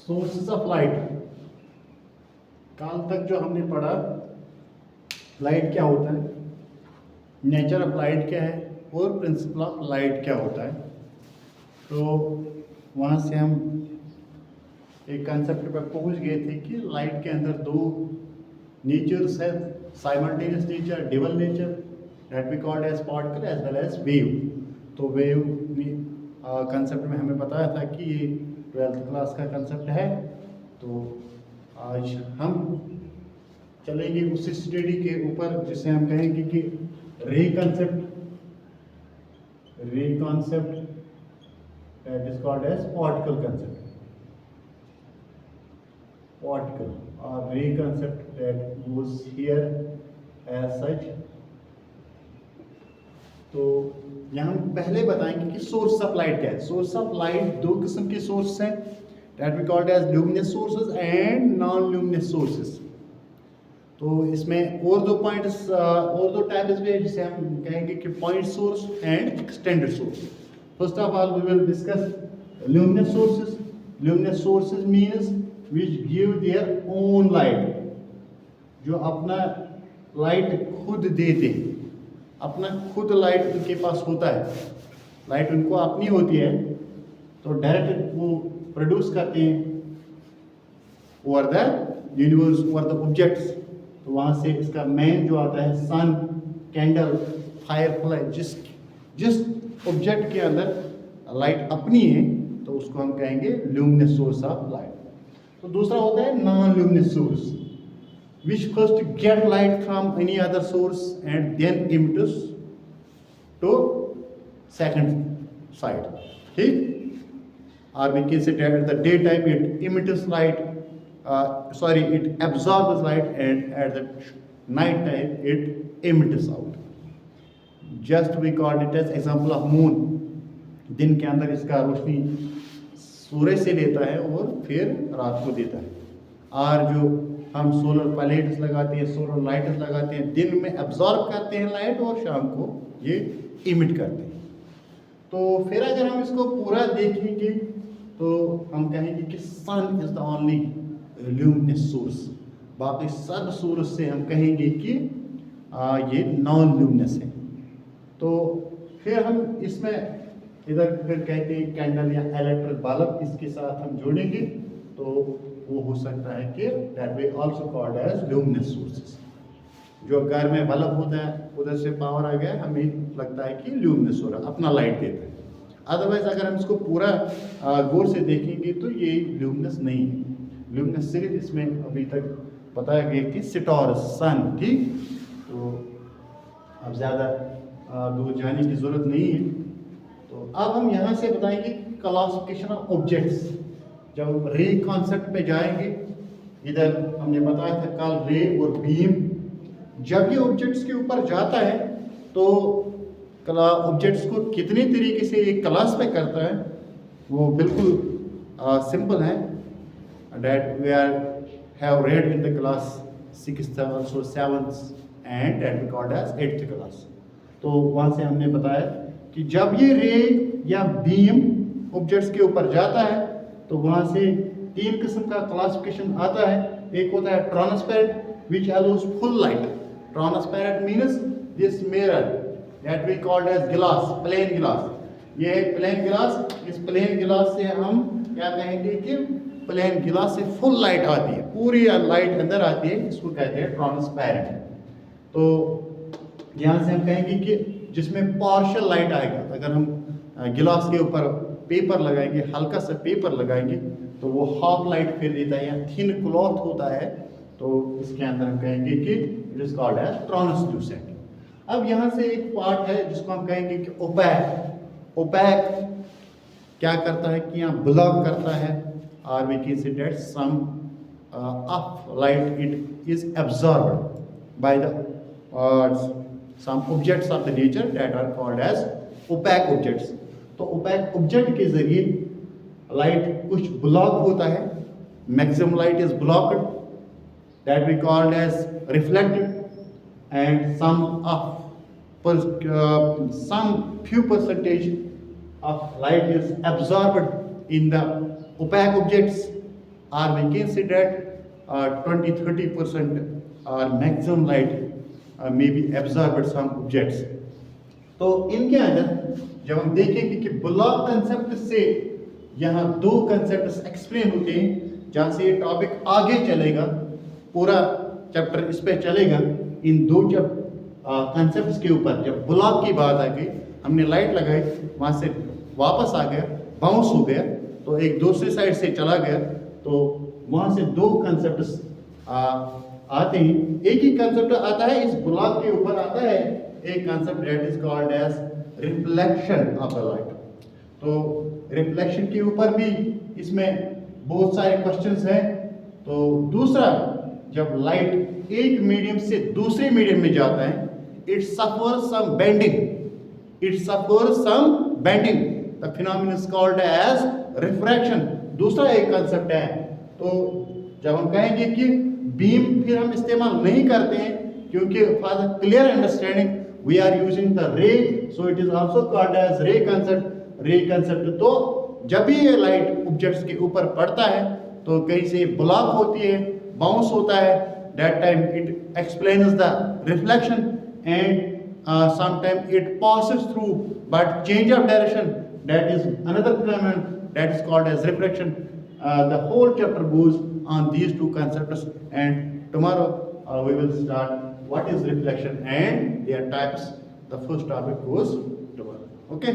Sources of light. कल तक जो हमने पढ़ा लाइट क्या होता है, नेचर ऑफ लाइट क्या है और प्रिंसिपल ऑफ लाइट क्या होता है। तो वहाँ से हम एक कंसेप्ट पर पहुँच गए थे कि लाइट के अंदर दो नेचर्स है, simultaneous nature, double nature, that we called as particle as well as wave. तो वेव कंसेप्ट में हमें बताया था कि ये 12th क्लास का कंसेप्ट है। तो आज हम चलेंगे उस स्टडी के ऊपर जिसे हम कहेंगे कि ray concept that is called as particle concept, particle or ray concept that goes here as such। तो यहाँ हम पहले बताएंगे कि सोर्स ऑफ लाइट क्या है। सोर्स ऑफ लाइट दो किस्म के सोर्स हैं, that we called as luminous sources and non luminous sources. तो इसमें और दो पॉइंट्स और दो टाइप्स भी है जिसे हम कहेंगे कि point source and extended source. First of all we will discuss luminous sources. Luminous sources means which give their own light, जो अपना लाइट खुद देते, अपना खुद लाइट उनके पास होता है, लाइट उनको अपनी होती है, तो डायरेक्ट वो प्रोड्यूस करते हैं over the universe, over the objects. तो वहाँ से इसका मेन जो आता है सन, कैंडल, फायर फ्लाई, जिस ऑब्जेक्ट के अंदर लाइट अपनी है तो उसको हम कहेंगे ल्यूमिनस सोर्स ऑफ लाइट। तो दूसरा होता है non luminous source, which first get light from any other source and then emits to second side, ठीक। और we can say at the day time it emits light, it absorbs light, and at the night time it emits out। just we called it as example of moon। दिन के अंदर इसका रोशनी सूरज से लेता है और फिर रात को देता है। और जो हम सोलर पैलेट्स लगाते हैं, सोलर लाइट्स लगाते हैं, दिन में एब्जॉर्ब करते हैं लाइट और शाम को ये इमिट करते हैं। तो फिर अगर हम इसको पूरा देखेंगे तो हम कहेंगे कि sun is the only luminous source. बाकी सब सोर्स से हम कहेंगे कि ये नॉन ल्यूमिनस है। तो फिर हम इसमें इधर फिर कहते हैं कैंडल या इलेक्ट्रिक बल्ब, इसके साथ हम जोड़ेंगे तो वो हो सकता है कि that we also called as luminous sources. जो घर में बल्ब होता है उधर से पावर आ गया, हमें लगता है कि ल्यूमिनस हो रहा है, अपना लाइट देता है। अदरवाइज अगर हम इसको पूरा गौर से देखेंगे तो ये ल्यूमिनस नहीं है। ल्यूमिनस सिर्फ इसमें अभी तक बताया गया कि स्टार्स, सन, ठीक। तो अब ज़्यादा दूर जाने की ज़रूरत नहीं है। तो अब हम यहाँ से बताएंगे क्लासिफिकेशन ऑफ ऑब्जेक्ट्स। जब रे कॉन्सेप्ट पे जाएंगे, इधर हमने बताया था कल रे और बीम, जब ये ऑब्जेक्ट्स के ऊपर जाता है तो ऑब्जेक्ट्स को कितने तरीके से ये क्लासिफाई करता है वो बिल्कुल सिंपल है। That we are have read in the class 6th also 7th and that we called as 8th class. तो वहाँ से हमने बताया कि जब ये रे या बीम ऑब्जेक्ट्स के ऊपर जाता है तो वहाँ से तीन किस्म का क्लासिफिकेशन आता है। एक होता है transparent which allows full light. Transparent means this mirror that we called as glass, plain glass. ये है प्लेन गिलास। इस प्लेन गिलास से हम क्या कहेंगे कि प्लेन गिलास से फुल लाइट आती है, पूरी लाइट अंदर आती है, इसको कहते हैं ट्रांसपेरेंट। तो यहाँ से हम कहेंगे कि जिसमें पार्शियल लाइट आएगा। अगर हम गिलास के ऊपर पेपर लगाएंगे, हल्का सा पेपर लगाएंगे तो वो हाफ लाइट फिर देता है, या थिन क्लॉथ होता है, तो इसके अंदर हम कहेंगे कि it is called as translucent. अब यहाँ से एक पार्ट है जिसको हम कहेंगे कि ओपैक। ओपैक क्या करता है कि यहाँ ब्लॉक करता है, और we can say that some of light it is absorbed by the some objects of the nature that are called as opaque objects। तो opaque object के जरिए लाइट कुछ ब्लॉक होता है, maximum light is blocked, that we called as reflected, and some few percentage of light is absorbed in the opaque objects, or we can say that 20-30% or maximum light may be absorbed some objects. तो इनके अंदर जब हम देखेंगे कि block concept से यहाँ दो कंसेप्ट एक्सप्लेन होते हैं, जहाँ से ये टॉपिक आगे चलेगा, पूरा चैप्टर इस पे चलेगा इन दो कंसेप्ट्स के ऊपर. जब ब्लॉक की बात आ गई, हमने लाइट लगाई, वहाँ से वापस आ गया, बाउंस हो गया, तो एक दूसरी साइड से चला गया, तो वहाँ से दो कंसेप्ट्स आते हैं. एक ही कंसेप्ट आता है इस ब्लॉक के ऊपर आता है एक concept that is called as reflection of the light. तो रिफ्लेक्शन के ऊपर भी इसमें बहुत सारे क्वेश्चंस हैं. तो दूसरा, जब लाइट एक मीडियम से दूसरे मीडियम में जाता है, it suffers some bending, the phenomenon is called as refraction. दूसरा एक कंसेप्ट है. तो जब हम कहेंगे कि बीम फिर हम इस्तेमाल नहीं करते हैं, क्योंकि for the clear understanding we are using the ray, so it is also called as ray concept. तो जब भी ये लाइट ऑब्जेक्ट्स के ऊपर पड़ता है तो कहीं से ब्लॉक होती है, बाउंस होता है, that time it explains the reflection and sometime it passes through but change of direction, that is another phenomenon that is called as refraction. The whole chapter goes on these two concepts, and tomorrow we will start what is reflection and their types. The first topic goes tomorrow. Okay.